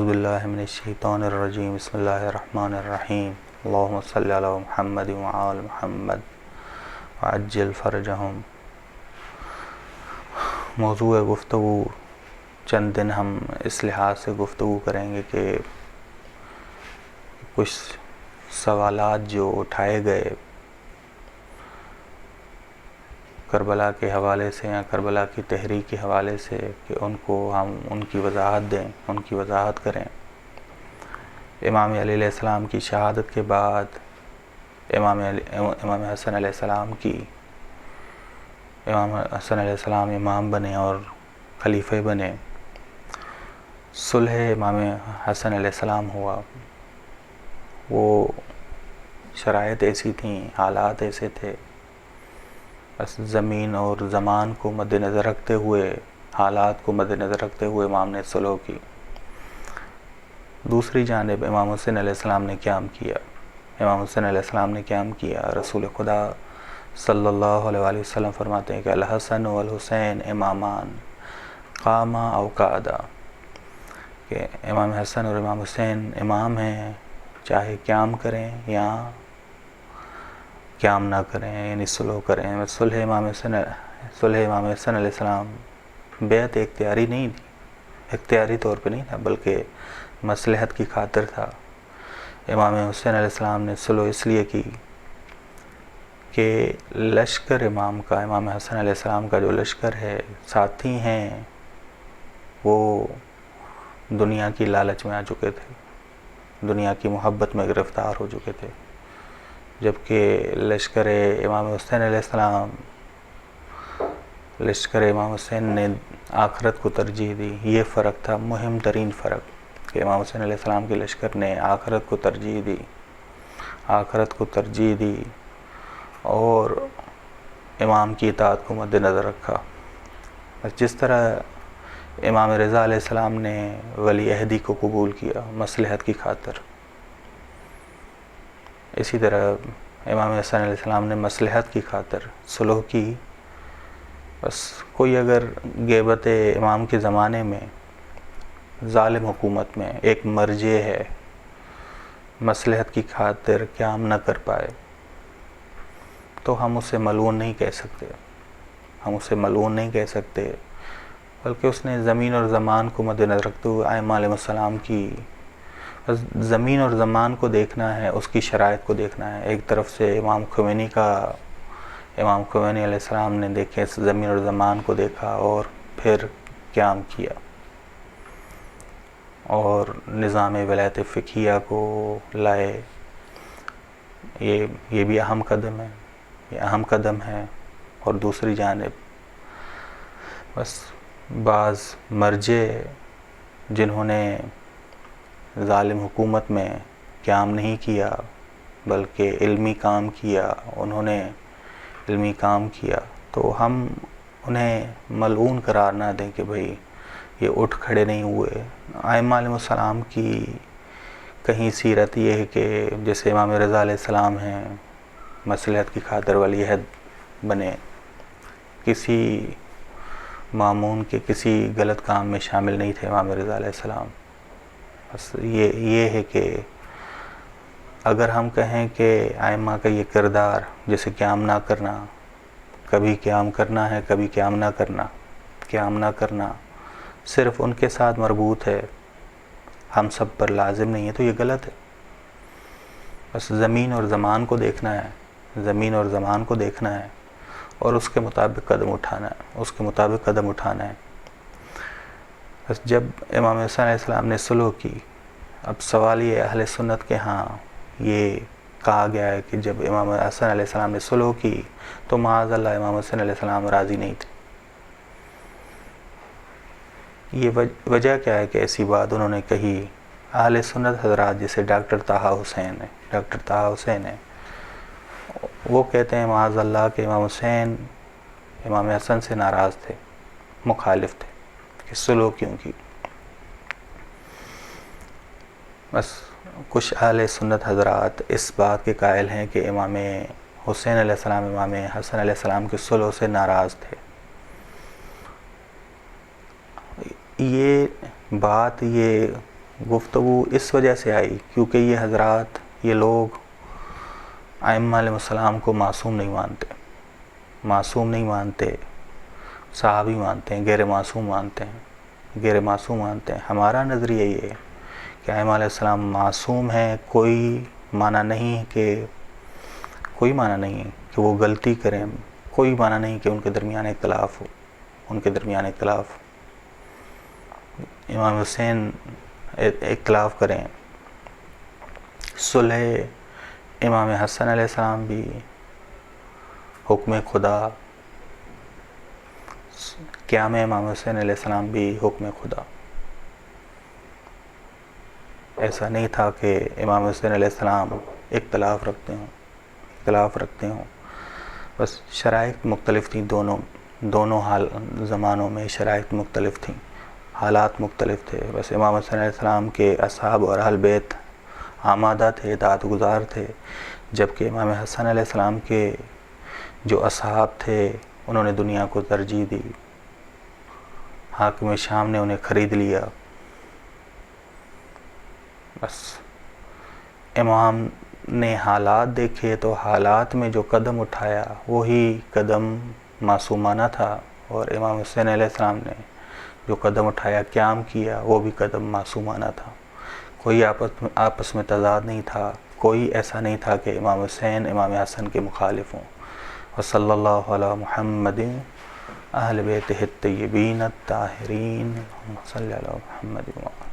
اعوذ باللہ من الشیطان الرجیم بسم اللہ الرحمن الرحیم اللہم صلی علی محمد وعلی محمد وعجل فرجہم۔ موضوع گفتگو چند دن ہم اس لحاظ سے گفتگو کریں گے کہ کچھ سوالات جو اٹھائے گئے کربلا کے حوالے سے یا کربلا کی تحریک کے حوالے سے کہ ان کو ہم ان کی وضاحت دیں، ان کی وضاحت کریں۔ امام علی علیہ السلام کی شہادت کے بعد امام حسن علیہ السلام امام بنے اور خلیفہ بنے۔ صلح امام حسن علیہ السلام ہوا، وہ شرائط ایسی تھیں، حالات ایسے تھے، بس زمین اور زمان کو مد نظر رکھتے ہوئے، حالات کو مد نظر رکھتے ہوئے امام نے صلح کی۔ دوسری جانب امام حسین علیہ السلام نے قیام کیا۔ امام حسین علیہ السلام نے قیام کیا۔ رسول خدا صلی اللہ علیہ وسلم فرماتے ہیں کہ الحسن والحسین امامان قاما او قعدا، کہ امام حسن اور امام حسین امام ہیں، چاہے قیام کریں یا قیام نہ کریں، یعنی صلح کریں۔ صلح امام حسن علیہ السلام بیعت اختیاری نہیں تھی، اختیاری طور پہ نہیں تھا، بلکہ مصلحت کی خاطر تھا۔ امام حسین علیہ السلام نے صلح اس لیے کی کہ لشکر امام کا، امام حسن علیہ السلام کا جو لشکر ہے، ساتھی ہیں، وہ دنیا کی لالچ میں آ چکے تھے، دنیا کی محبت میں گرفتار ہو چکے تھے، جبکہ لشکر امام حسین علیہ السلام، لشکر امام حسین نے آخرت کو ترجیح دی۔ یہ فرق تھا، مہم ترین فرق، کہ امام حسین علیہ السلام کے لشکر نے آخرت کو ترجیح دی، آخرت کو ترجیح دی اور امام کی اطاعت کو مد نظر رکھا۔ جس طرح امام رضا علیہ السلام نے ولی عہدی کو قبول کیا مصلحت کی خاطر، اسی طرح امام حسن علیہ السلام نے مصلحت کی خاطر صلح کی۔ بس کوئی اگر غیبت امام کے زمانے میں، ظالم حکومت میں ایک مرجع ہے، مصلحت کی خاطر قیام نہ کر پائے، تو ہم اسے ملعون نہیں کہہ سکتے، ہم اسے ملعون نہیں کہہ سکتے، بلکہ اس نے زمین اور زمان کو مد نظر رکھتے ہوئے ائمہ علیہ السلام کی، زمین اور زمان کو دیکھنا ہے، اس کی شرائط کو دیکھنا ہے۔ ایک طرف سے امام خمینی علیہ السلام نے دیکھے زمین اور زمان کو دیکھا اور پھر قیام کیا اور نظام ولایت فقہیہ کو لائے۔ یہ بھی اہم قدم ہے، یہ اہم قدم ہے۔ اور دوسری جانب بس بعض مرجع جنہوں نے ظالم حکومت میں قیام نہیں کیا بلکہ علمی کام کیا، انہوں نے علمی کام کیا، تو ہم انہیں ملعون قرار نہ دیں کہ بھئی یہ اٹھ کھڑے نہیں ہوئے۔ ائمہ علیہ السلام کی کہیں سیرت یہ ہے کہ جیسے امام رضا علیہ السلام ہیں، مصلحت کی خاطر ولی عہد بنے، کسی مامون کے کسی غلط کام میں شامل نہیں تھے امام رضا علیہ السلام۔ بس یہ ہے کہ اگر ہم کہیں کہ ائمہ کا یہ کردار، جیسے قیام نہ کرنا، کبھی قیام کرنا ہے کبھی قیام نہ کرنا، قیام نہ کرنا صرف ان کے ساتھ مربوط ہے، ہم سب پر لازم نہیں ہے، تو یہ غلط ہے۔ بس زمین اور زمان کو دیکھنا ہے، زمین اور زمان کو دیکھنا ہے اور اس کے مطابق قدم اٹھانا ہے، اس کے مطابق قدم اٹھانا ہے۔ بس جب امام حسین علیہ السلام نے صلح کی، اب سوال یہ اہل سنت کے ہاں یہ کہا گیا ہے کہ جب امام حسن علیہ السلام نے صلح کی تو معاذ اللہ امام حسین علیہ السلام راضی نہیں تھے۔ یہ وجہ کیا ہے کہ ایسی بات انہوں نے کہی؟ اہل سنت حضرات جیسے ڈاکٹر طٰہٰ حسین ہیں، وہ کہتے ہیں معاذ اللہ کہ امام حسین امام حسن سے ناراض تھے، مخالف تھے کہ صلح کیوں کی۔ بس کچھ اہل سنت حضرات اس بات کے قائل ہیں کہ امام حسین علیہ السلام امام حسن علیہ السلام کے صلح سے ناراض تھے۔ یہ بات یہ گفتگو اس وجہ سے آئی کیونکہ یہ حضرات، یہ لوگ ائمہ علیہ السلام کو معصوم نہیں مانتے، معصوم نہیں مانتے، صحابی مانتے ہیں، غیر معصوم مانتے ہیں، غیر معصوم مانتے ہیں۔ ہمارا نظریہ یہ ہے کہ ائمہ علیہ السلام معصوم ہیں، کوئی معنی نہیں کہ وہ غلطی کریں، کوئی معنی نہیں کہ ان کے درمیان اختلاف ہو، ان کے درمیان اختلاف ہو۔ امام حسین اختلاف کریں، صلح امام حسن علیہ السلام بھی حکم خدا، قیام امام حسین علیہ السلام بھی حکم خدا۔ ایسا نہیں تھا کہ امام حسین علیہ السلام اختلاف رکھتے ہوں، بس شرائط مختلف تھیں، دونوں زمانوں میں شرائط مختلف تھیں، حالات مختلف تھے۔ بس امام حسین علیہ السلام کے اصحاب اور اہل بیت آمادہ تھے، اطاعت گزار تھے، جبکہ امام حسن علیہ السلام کے جو اصحاب تھے انہوں نے دنیا کو ترجیح دی، حاکم شام نے انہیں خرید لیا۔ بس امام نے حالات دیکھے تو حالات میں جو قدم اٹھایا وہی قدم معصومانہ تھا، اور امام حسین علیہ السلام نے جو قدم اٹھایا، قیام کیا، وہ بھی قدم معصومانہ تھا۔ کوئی آپس میں تضاد نہیں تھا، کوئی ایسا نہیں تھا کہ امام حسین امام حسن کے مخالف ہوں۔ وصلی اللہ علی محمد اہل بیتہ الطیبین الطاہرین، صلی اللہ علی محمد۔